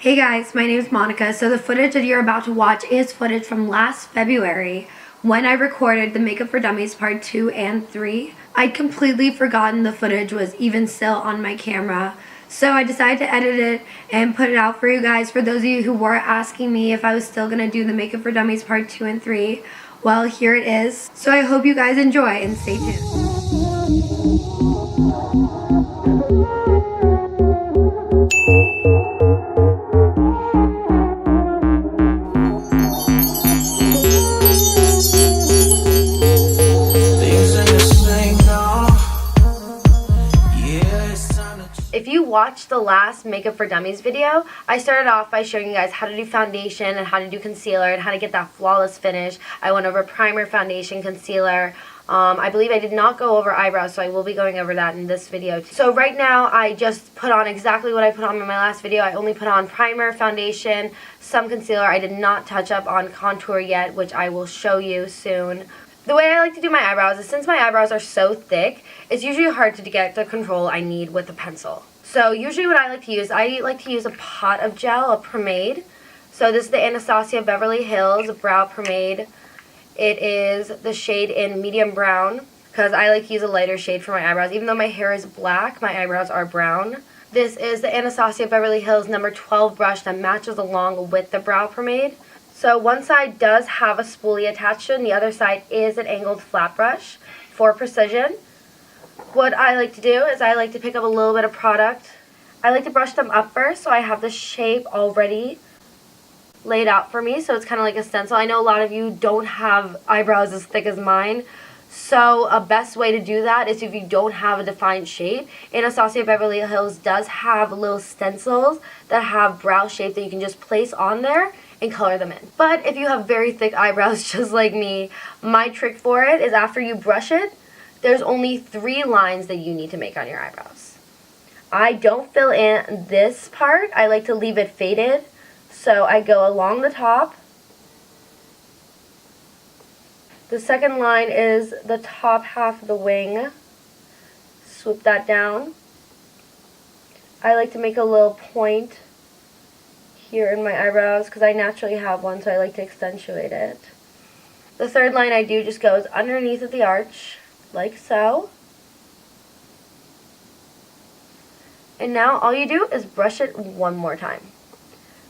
Hey guys, my name is Monica. So the footage that you're about to watch is footage from last February when I recorded the Makeup for Dummies part 2 and 3. I'd completely forgotten the footage was even still on my camera. So I decided to edit it and put it out for you guys. For those of you who were asking me if I was still going to do the Makeup for Dummies part 2 and 3, well, here it is. So I hope you guys enjoy and stay tuned. If you watched the last Makeup for Dummies video, I started off by showing you guys how to do foundation and how to do concealer and how to get that flawless finish. I went over primer, foundation, concealer. I believe I did not go over eyebrows, so I will be going over that in this video. So right now, I just put on exactly what I put on in my last video. I only put on primer, foundation, some concealer. I did not touch up on contour yet, which I will show you soon. The way I like to do my eyebrows is, since my eyebrows are so thick, it's usually hard to get the control I need with a pencil. So usually what I like to use a pot of gel, a promade. So this is the Anastasia Beverly Hills Brow Promade. It is the shade in medium brown, because I like to use a lighter shade for my eyebrows. Even though my hair is black, my eyebrows are brown. This is the Anastasia Beverly Hills number 12 brush that matches along with the brow pomade. So one side does have a spoolie attached to it, and the other side is an angled flat brush for precision. What I like to do is I like to pick up a little bit of product. I like to brush them up first, so I have the shape already laid out for me, so it's kind of like a stencil. I know a lot of you don't have eyebrows as thick as mine, so a best way to do that is if you don't have a defined shape. Anastasia Beverly Hills does have little stencils that have brow shape that you can just place on there and color them in. But if you have very thick eyebrows just like me, my trick for it is, after you brush it, there's only 3 lines that you need to make on your eyebrows. I don't fill in this part. I like to leave it faded. So I go along the top. The second line is the top half of the wing. Swoop that down. I like to make a little point here in my eyebrows because I naturally have one, so I like to accentuate it. The third line I do just goes underneath of the arch, like so. And now all you do is brush it one more time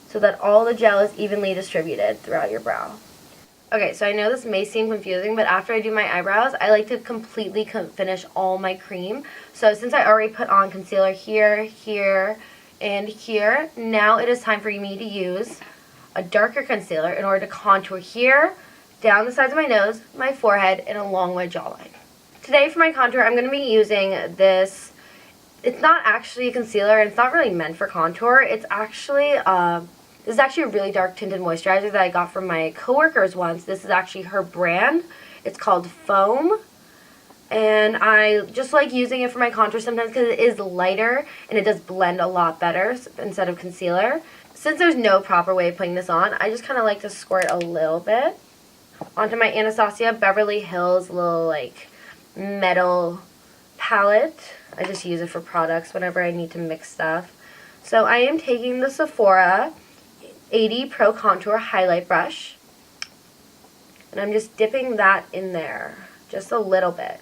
so that all the gel is evenly distributed throughout your brow. Okay, so I know this may seem confusing, but after I do my eyebrows, I like to completely finish all my cream. So since I already put on concealer here, here, and here, now it is time for me to use a darker concealer in order to contour here, down the sides of my nose, my forehead, and along my jawline. Today for my contour, I'm going to be using this. It's not actually a concealer, and it's not really meant for contour. It's actually, this is actually a really dark tinted moisturizer that I got from my coworkers once. This is actually her brand. It's called Foam. And I just like using it for my contour sometimes because it is lighter and it does blend a lot better instead of concealer. Since there's no proper way of putting this on, I just kind of like to squirt a little bit onto my Anastasia Beverly Hills little like metal palette. I just use it for products whenever I need to mix stuff. So I am taking the Sephora 80 Pro Contour Highlight Brush, and I'm just dipping that in there just a little bit.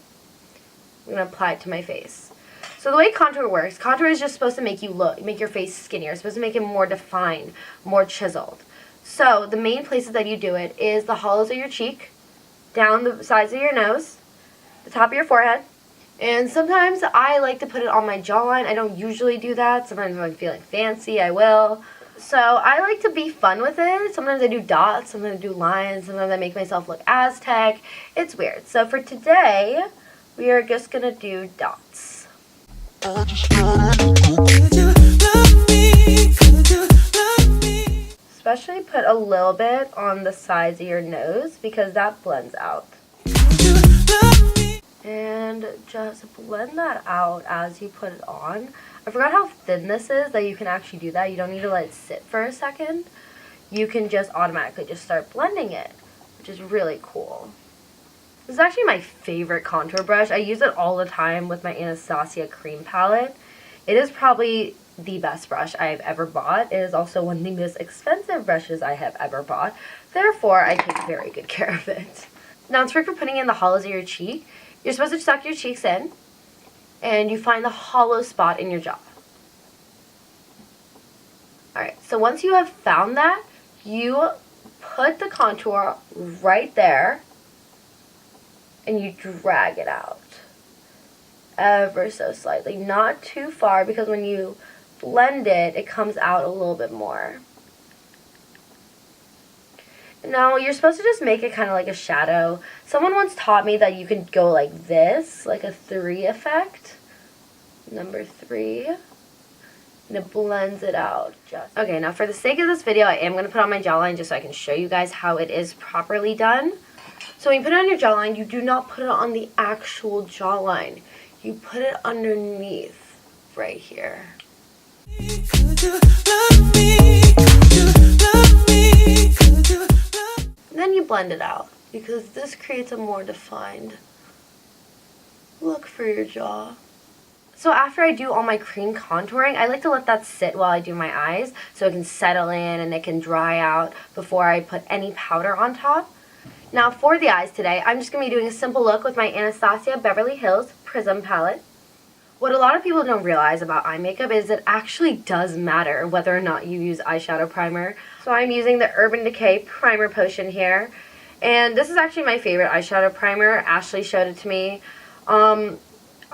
I'm going to apply it to my face. So the way contour works, contour is just supposed to make your face skinnier. It's supposed to make it more defined, more chiseled. So the main places that you do it is the hollows of your cheek, down the sides of your nose, the top of your forehead, and sometimes I like to put it on my jawline. I don't usually do that. Sometimes if I'm feeling fancy, I will. So I like to be fun with it. Sometimes I do dots, sometimes I do lines, sometimes I make myself look Aztec. It's weird. So for today, we are just going to do dots. Especially put a little bit on the sides of your nose because that blends out. And just blend that out as you put it on. I forgot how thin this is, that you can actually do that. You don't need to let it sit for a second. You can just automatically just start blending it, which is really cool. This is actually my favorite contour brush. I use it all the time with my Anastasia cream palette. It is probably the best brush I've ever bought. It is also one of the most expensive brushes I have ever bought. Therefore, I take very good care of it. Now, it's for putting in the hollows of your cheek. You're supposed to suck your cheeks in, and you find the hollow spot in your jaw. Alright, so once you have found that, you put the contour right there, and you drag it out ever so slightly. Not too far, because when you blend it, it comes out a little bit more. Now, you're supposed to just make it kind of like a shadow. Someone once taught me that you can go like this, like a 3 effect. Number 3. And it blends it out. Okay, now for the sake of this video, I am going to put on my jawline just so I can show you guys how it is properly done. So when you put it on your jawline, you do not put it on the actual jawline. You put it underneath, right here. Then you blend it out, because this creates a more defined look for your jaw. So after I do all my cream contouring, I like to let that sit while I do my eyes so it can settle in and it can dry out before I put any powder on top. Now for the eyes today, I'm just going to be doing a simple look with my Anastasia Beverly Hills Prism palette. What a lot of people don't realize about eye makeup is it actually does matter whether or not you use eyeshadow primer. So I'm using the Urban Decay Primer Potion here. And this is actually my favorite eyeshadow primer. Ashley showed it to me.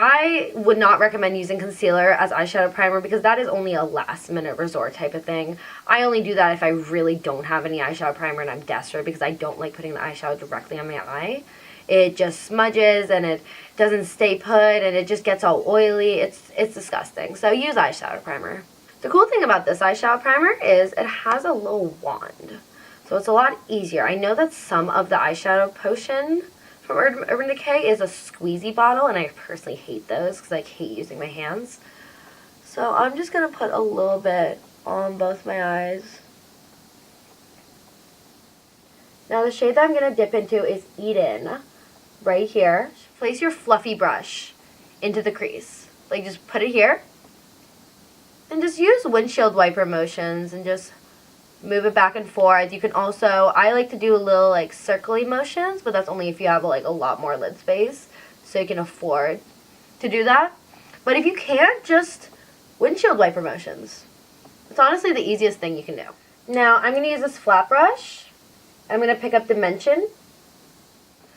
I would not recommend using concealer as eyeshadow primer because that is only a last minute resort type of thing. I only do that if I really don't have any eyeshadow primer and I'm desperate, because I don't like putting the eyeshadow directly on my eye. It just smudges and it doesn't stay put and it just gets all oily. It's disgusting. So use eyeshadow primer. The cool thing about this eyeshadow primer is it has a little wand. So it's a lot easier. I know that some of the eyeshadow potion from Urban Decay is a squeezy bottle, and I personally hate those because I hate using my hands. So I'm just going to put a little bit on both my eyes. Now the shade that I'm going to dip into is Eden, right here. Place your fluffy brush into the crease. Like, just put it here. And just use windshield wiper motions and just move it back and forth. You can also, I like to do a little like circly motions, but that's only if you have like a lot more lid space, so you can afford to do that. But if you can't, just windshield wiper motions. It's honestly the easiest thing you can do. Now I'm going to use this flat brush. I'm going to pick up Dimension.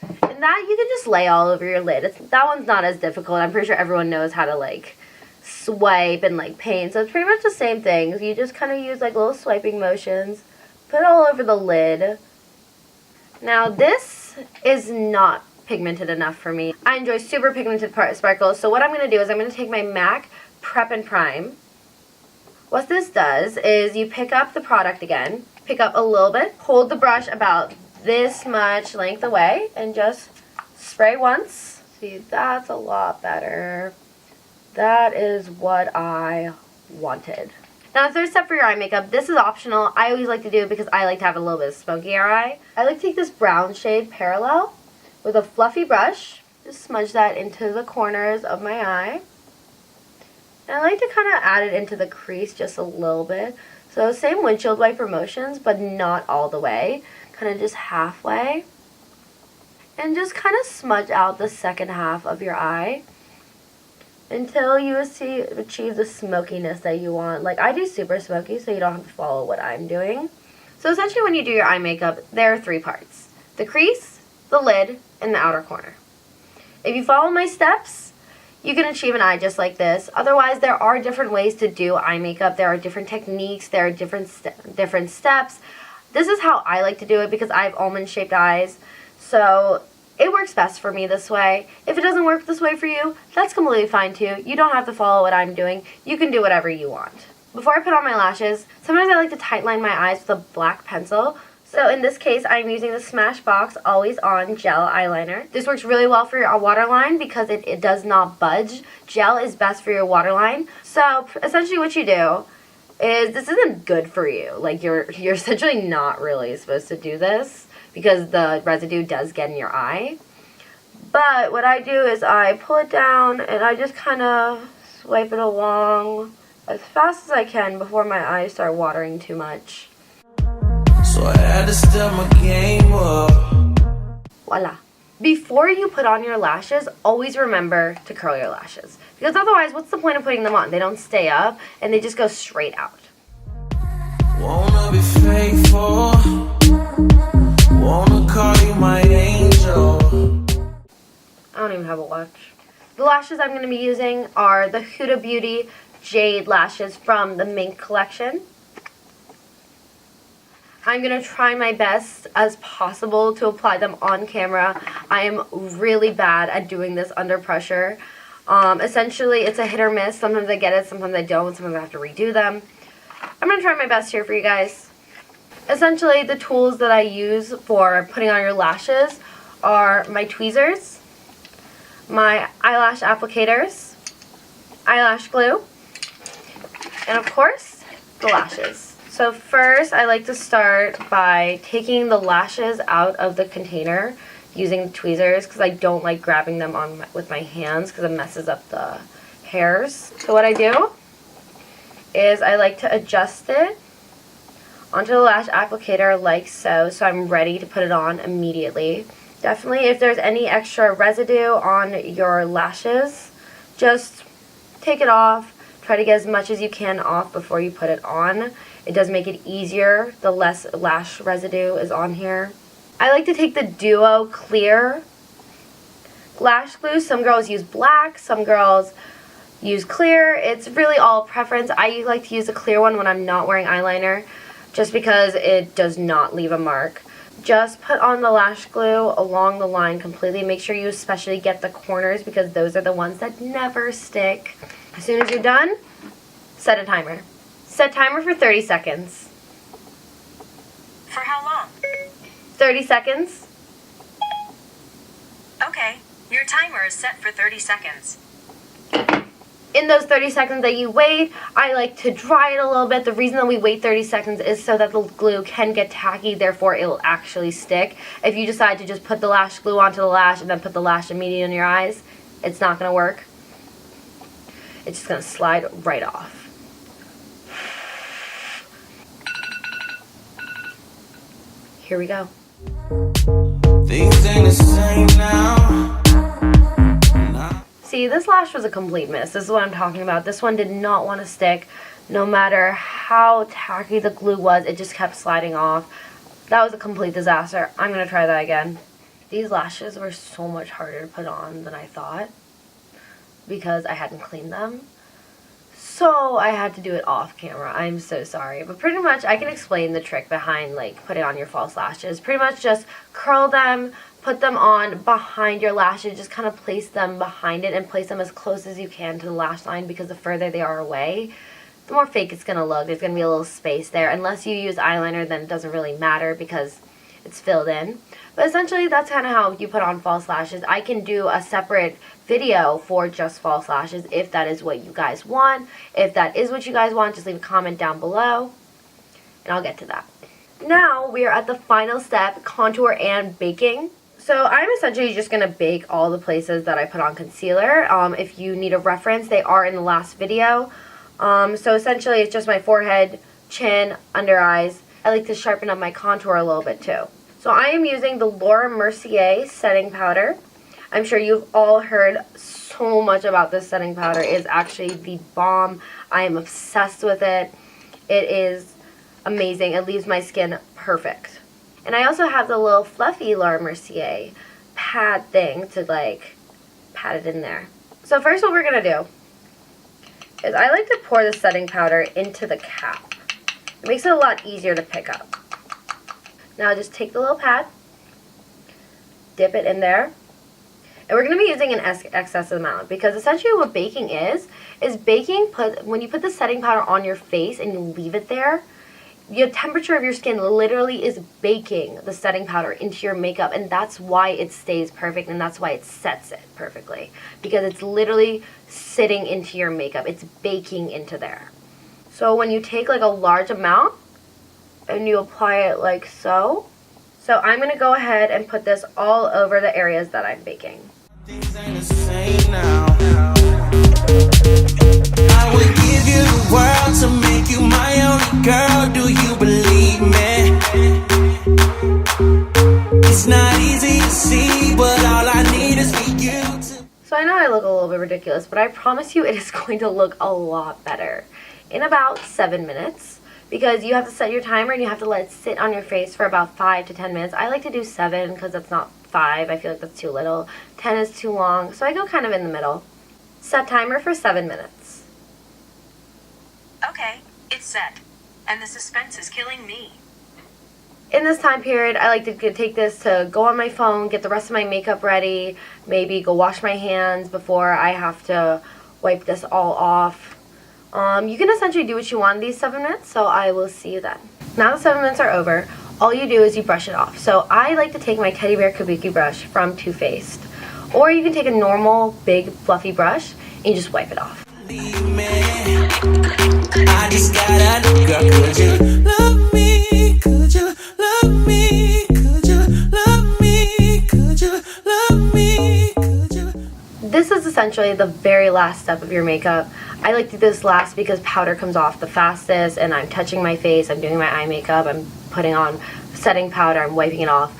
And that you can just lay all over your lid. That one's not as difficult. I'm pretty sure everyone knows how to like swipe and like paint, so it's pretty much the same thing. You just kind of use like little swiping motions, put it all over the lid. Now this is not pigmented enough for me. I enjoy super pigmented sparkles, so what I'm going to do is I'm going to take my MAC Prep+Prime. What this does is you pick up the product again, pick up a little bit, hold the brush about this much length away, and just spray once. See, that's a lot better. That is what I wanted. Now the third step for your eye makeup, this is optional. I always like to do it because I like to have a little bit of smokier eye. I like to take this brown shade Parallel with a fluffy brush, just smudge that into the corners of my eye. And I like to kind of add it into the crease just a little bit. So same windshield wiper motions, but not all the way. Kind of just halfway. And just kind of smudge out the second half of your eye until you achieve the smokiness that you want. Like, I do super smoky, so you don't have to follow what I'm doing. So essentially when you do your eye makeup, there are 3 parts. The crease, the lid, and the outer corner. If you follow my steps, you can achieve an eye just like this. Otherwise, there are different ways to do eye makeup. There are different techniques. There are different steps. This is how I like to do it because I have almond-shaped eyes. So it works best for me this way. If it doesn't work this way for you, that's completely fine too. You don't have to follow what I'm doing. You can do whatever you want. Before I put on my lashes, sometimes I like to tightline my eyes with a black pencil. So in this case, I'm using the Smashbox Always-On Gel Eyeliner. This works really well for your waterline because it does not budge. Gel is best for your waterline. So essentially what you do is, this isn't good for you. Like, you're essentially not really supposed to do this because the residue does get in your eye. But what I do is I pull it down and I just kind of swipe it along as fast as I can before my eyes start watering too much. So I had to step my game up. Voila. Before you put on your lashes, always remember to curl your lashes. Because otherwise, what's the point of putting them on? They don't stay up and they just go straight out. Wanna be faithful. Wanna call you my angel. I don't even have a watch. The lashes I'm going to be using are the Huda Beauty Jade lashes from the Mink collection. I'm going to try my best as possible to apply them on camera. I am really bad at doing this under pressure. Essentially, it's a hit or miss. Sometimes I get it, sometimes I don't, sometimes I have to redo them. I'm going to try my best here for you guys. Essentially, the tools that I use for putting on your lashes are my tweezers, my eyelash applicators, eyelash glue, and of course, the lashes. So first, I like to start by taking the lashes out of the container using the tweezers because I don't like grabbing them with my hands because it messes up the hairs. So what I do is I like to adjust it onto the lash applicator like so, so I'm ready to put it on immediately. Definitely, if there's any extra residue on your lashes, just take it off. Try to get as much as you can off before you put it on. It does make it easier the less lash residue is on here. I like to take the Duo Clear lash glue. Some girls use black, some girls use clear. It's really all preference. I like to use a clear one when I'm not wearing eyeliner just because it does not leave a mark. Just put on the lash glue along the line completely. Make sure you especially get the corners because those are the ones that never stick. As soon as you're done, set a timer. Set timer for 30 seconds. For how long? 30 seconds. Okay, your timer is set for 30 seconds. In those 30 seconds that you wait, I like to dry it a little bit. The reason that we wait 30 seconds is so that the glue can get tacky, therefore it will actually stick. If you decide to just put the lash glue onto the lash and then put the lash immediately on your eyes, it's not going to work. It's just going to slide right off. Here we go. Things ain't the same now. See, this lash was a complete miss. This is what I'm talking about. This one did not want to stick. No matter how tacky the glue was, it just kept sliding off. That was a complete disaster. I'm going to try that again. These lashes were so much harder to put on than I thought because I hadn't cleaned them. So I had to do it off camera. I'm so sorry. But pretty much I can explain the trick behind like putting on your false lashes. Pretty much just curl them, put them on behind your lashes, just kind of place them behind it and place them as close as you can to the lash line because the further they are away, the more fake it's going to look. There's going to be a little space there. Unless you use eyeliner, then it doesn't really matter because it's filled in. But essentially, that's kind of how you put on false lashes. I can do a separate video for just false lashes if that is what you guys want. If that is what you guys want, just leave a comment down below, and I'll get to that. Now, we are at the final step, contour and baking. So I'm essentially just going to bake all the places that I put on concealer. If you need a reference, they are in the last video. So essentially, it's just my forehead, chin, under eyes. I like to sharpen up my contour a little bit too. So I am using the Mercier setting powder. I'm sure you've all heard so much about this setting powder. It is actually the bomb. I am obsessed with it. It is amazing. It leaves my skin perfect. And I also have the little fluffy Mercier pad thing to like pat it in there. So first what we're going to do is I like to pour the setting powder into the cap. It makes it a lot easier to pick up. Now just take the little pad, dip it in there, and we're going to be using an excess amount because essentially what baking is baking, when you put the setting powder on your face and you leave it there, the temperature of your skin literally is baking the setting powder into your makeup, and that's why it stays perfect and that's why it sets it perfectly, because it's literally sitting into your makeup. It's baking into there. So when you take like a large amount and you apply it like so. So I'm going to go ahead and put this all over the areas that I'm baking. Things ain't the same now. I would give you world to make you my only girl. Do you believe me? It's not easy to see, but all I need is for you to. So I know I look a little bit ridiculous, but I promise you it is going to look a lot better in about 7 minutes, because you have to set your timer and you have to let it sit on your face for about 5 to 10 minutes. I like to do 7 because that's not 5. I feel like that's too little. 10 is too long, so I go kind of in the middle. Set timer for 7 minutes. Okay, it's set. And the suspense is killing me. In this time period, I like to take this to go on my phone, get the rest of my makeup ready, maybe go wash my hands before I have to wipe this all off. You can essentially do what you want in these 7 minutes, so I will see you then. Now the 7 minutes are over, all you do is you brush it off. So I like to take my teddy bear kabuki brush from Too Faced, or you can take a normal big fluffy brush and you just wipe it off. I just gotta know, girl, could you love me? Could you love me? Could you love me? Could you love me? Could you? This is essentially the very last step of your makeup. I like to do this last because powder comes off the fastest and I'm touching my face, I'm doing my eye makeup, I'm putting on setting powder, I'm wiping it off.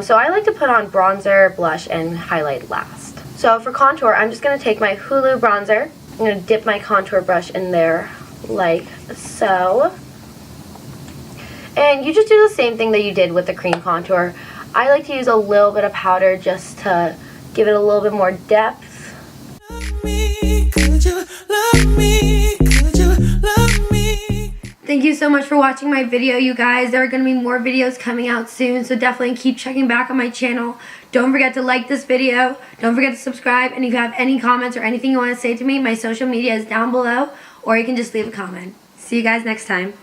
So I like to put on bronzer, blush, and highlight last. So for contour, I'm just going to take my Hoola bronzer. I'm going to dip my contour brush in there like so. And you just do the same thing that you did with the cream contour. I like to use a little bit of powder just to give it a little bit more depth. Love me? Could you love me? Could you love me? Thank you so much for watching my video, you guys. There are going to be more videos coming out soon, so definitely keep checking back on my channel. Don't forget to like this video. Don't forget to subscribe. And if you have any comments or anything you want to say to me, my social media is down below, or you can just leave a comment. See you guys next time.